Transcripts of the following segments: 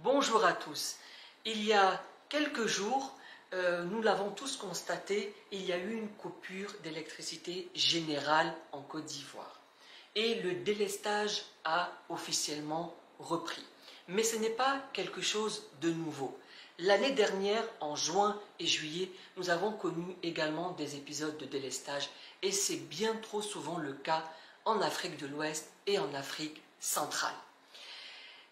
Bonjour à tous. Il y a quelques jours, nous l'avons tous constaté, il y a eu une coupure d'électricité générale en Côte d'Ivoire. Et le délestage a officiellement repris. Mais ce n'est pas quelque chose de nouveau. L'année dernière, en juin et juillet, nous avons connu également des épisodes de délestage. Et c'est bien trop souvent le cas en Afrique de l'Ouest et en Afrique centrale.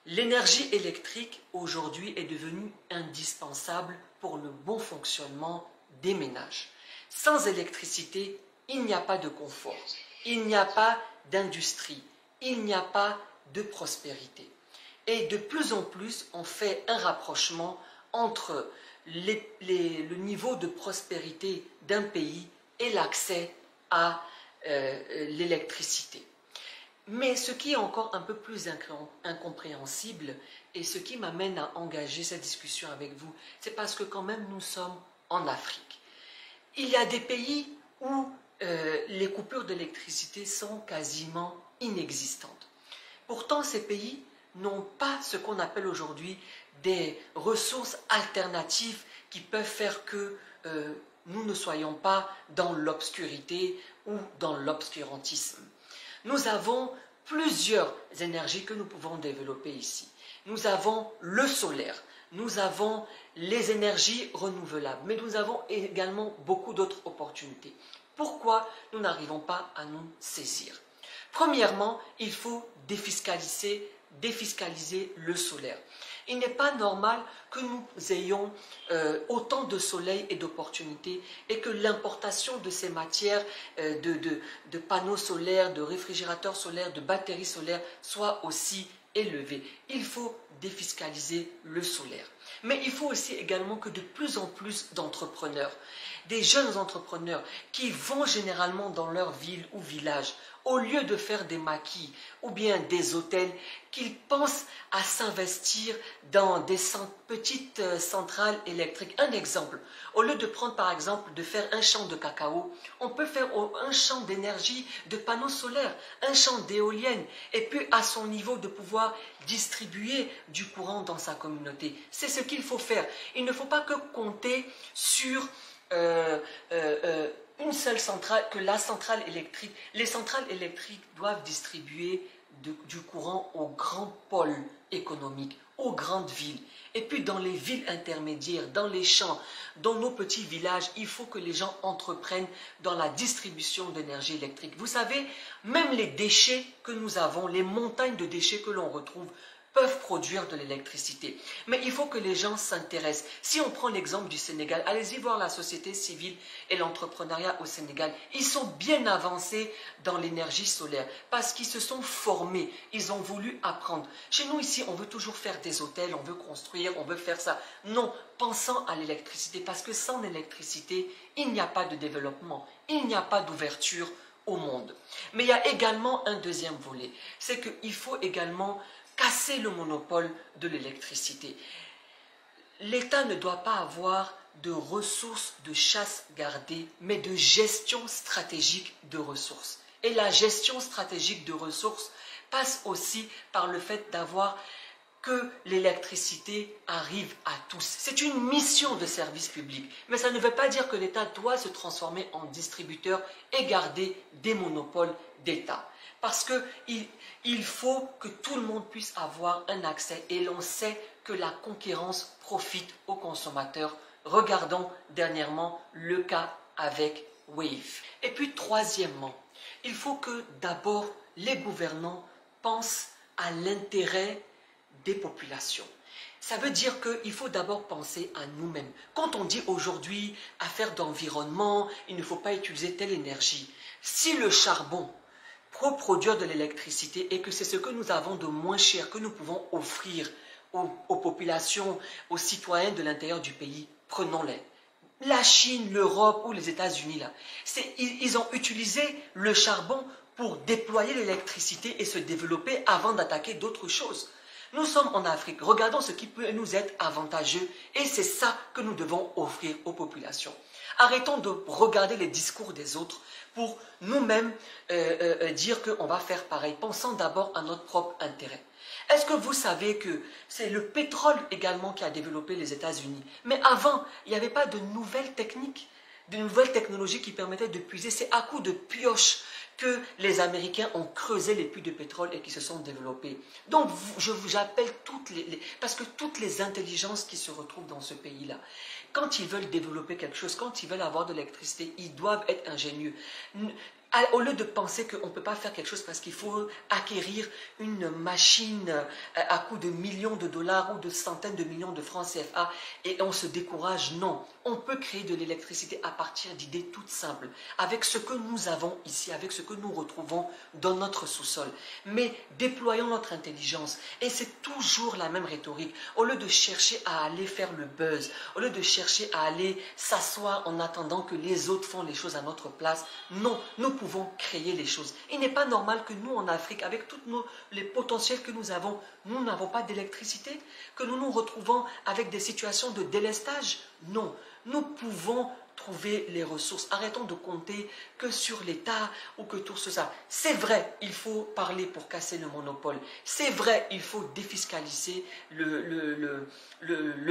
L'énergie électrique aujourd'hui est devenue indispensable pour le bon fonctionnement des ménages. Sans électricité, il n'y a pas de confort, il n'y a pas d'industrie, il n'y a pas de prospérité. Et de plus en plus, on fait un rapprochement entre le niveau de prospérité d'un pays et l'accès à l'électricité. Mais ce qui est encore un peu plus incompréhensible et ce qui m'amène à engager cette discussion avec vous, c'est parce que quand même nous sommes en Afrique. Il y a des pays où les coupures d'électricité sont quasiment inexistantes. Pourtant, ces pays n'ont pas ce qu'on appelle aujourd'hui des ressources alternatives qui peuvent faire que nous ne soyons pas dans l'obscurité ou dans l'obscurantisme. Nous avons plusieurs énergies que nous pouvons développer ici. Nous avons le solaire, nous avons les énergies renouvelables, mais nous avons également beaucoup d'autres opportunités. Pourquoi nous n'arrivons pas à nous saisir? Premièrement, il faut défiscaliser le solaire. Il n'est pas normal que nous ayons autant de soleil et d'opportunités et que l'importation de ces matières, de panneaux solaires, de réfrigérateurs solaires, de batteries solaires soit aussi élevée. Il faut défiscaliser le solaire. Mais il faut aussi également que de plus en plus d'entrepreneurs, des jeunes entrepreneurs qui vont généralement dans leur ville ou village, au lieu de faire des maquis ou bien des hôtels, qu'ils pensent à s'investir dans des petites centrales électriques. Un exemple, au lieu de prendre par exemple de faire un champ de cacao, on peut faire un champ d'énergie de panneaux solaires, un champ d'éoliennes, et puis à son niveau de pouvoir distribuer du courant dans sa communauté. C'est ce qu'il faut faire. Il ne faut pas que compter sur une seule centrale, que la centrale électrique. Les centrales électriques doivent distribuer du courant aux grands pôles économiques, aux grandes villes. Et puis dans les villes intermédiaires, dans les champs, dans nos petits villages, il faut que les gens entreprennent dans la distribution d'énergie électrique. Vous savez, même les déchets que nous avons, les montagnes de déchets que l'on retrouve, peuvent produire de l'électricité. Mais il faut que les gens s'intéressent. Si on prend l'exemple du Sénégal, allez-y voir la société civile et l'entrepreneuriat au Sénégal. Ils sont bien avancés dans l'énergie solaire parce qu'ils se sont formés. Ils ont voulu apprendre. Chez nous ici, on veut toujours faire des hôtels, on veut construire, on veut faire ça. Non, pensons à l'électricité parce que sans l'électricité, il n'y a pas de développement, il n'y a pas d'ouverture au monde. Mais il y a également un deuxième volet. C'est qu'il faut également casser le monopole de l'électricité. L'État ne doit pas avoir de ressources de chasse gardées, mais de gestion stratégique de ressources. Et la gestion stratégique de ressources passe aussi par le fait d'avoir que l'électricité arrive à tous. C'est une mission de service public, mais ça ne veut pas dire que l'État doit se transformer en distributeur et garder des monopoles d'État. Parce qu'il faut que tout le monde puisse avoir un accès et l'on sait que la concurrence profite aux consommateurs. Regardons dernièrement le cas avec Wave. Et puis troisièmement, il faut que d'abord les gouvernants pensent à l'intérêt des populations. Ça veut dire qu'il faut d'abord penser à nous-mêmes. Quand on dit aujourd'hui affaire d'environnement, il ne faut pas utiliser telle énergie. Si le charbon pour produire de l'électricité et que c'est ce que nous avons de moins cher que nous pouvons offrir aux populations, aux citoyens de l'intérieur du pays, prenons-les. La Chine, l'Europe ou les États-Unis, là, ils ont utilisé le charbon pour déployer l'électricité et se développer avant d'attaquer d'autres choses. Nous sommes en Afrique, regardons ce qui peut nous être avantageux et c'est ça que nous devons offrir aux populations. Arrêtons de regarder les discours des autres pour nous-mêmes dire qu'on va faire pareil. Pensons d'abord à notre propre intérêt. Est-ce que vous savez que c'est le pétrole également qui a développé les États-Unis? Mais avant, il n'y avait pas de nouvelles techniques, de nouvelles technologies qui permettaient de puiser. C'est à coups de pioche que les Américains ont creusé les puits de pétrole et qui se sont développés. Donc, j'appelle parce que toutes les intelligences qui se retrouvent dans ce pays-là, quand ils veulent développer quelque chose, quand ils veulent avoir de l'électricité, ils doivent être ingénieux. Au lieu de penser qu'on ne peut pas faire quelque chose parce qu'il faut acquérir une machine à coût de millions de dollars ou de centaines de millions de francs CFA et on se décourage, non. On peut créer de l'électricité à partir d'idées toutes simples, avec ce que nous avons ici, avec ce que nous retrouvons dans notre sous-sol. Mais déployons notre intelligence. Et c'est toujours la même rhétorique. Au lieu de chercher à aller faire le buzz, au lieu de chercher à aller s'asseoir en attendant que les autres font les choses à notre place, non, nous pouvons créer les choses. Il n'est pas normal que nous, en Afrique, avec tous les potentiels que nous n'avons pas d'électricité, que nous nous retrouvons avec des situations de délestage. Non, nous pouvons trouver les ressources. Arrêtons de compter que sur l'État ou que tout ça. C'est vrai, il faut parler pour casser le monopole. C'est vrai, il faut défiscaliser le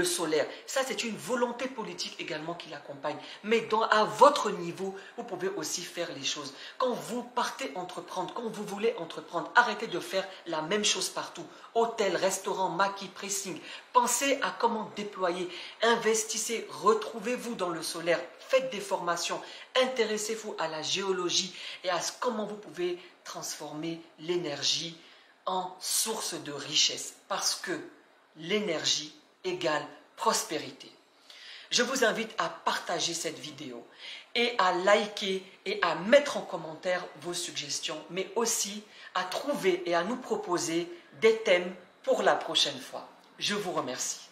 solaire. Ça, c'est une volonté politique également qui l'accompagne. Mais à votre niveau, vous pouvez aussi faire les choses. Quand vous partez entreprendre, quand vous voulez entreprendre, arrêtez de faire la même chose partout. Hôtel, restaurant, maquis, pressing. Pensez à comment déployer. Investissez, retrouvez-vous dans le solaire. Faites des formations, intéressez-vous à la géologie et à comment vous pouvez transformer l'énergie en source de richesse. Parce que l'énergie égale prospérité. Je vous invite à partager cette vidéo et à liker et à mettre en commentaire vos suggestions, mais aussi à trouver et à nous proposer des thèmes pour la prochaine fois. Je vous remercie.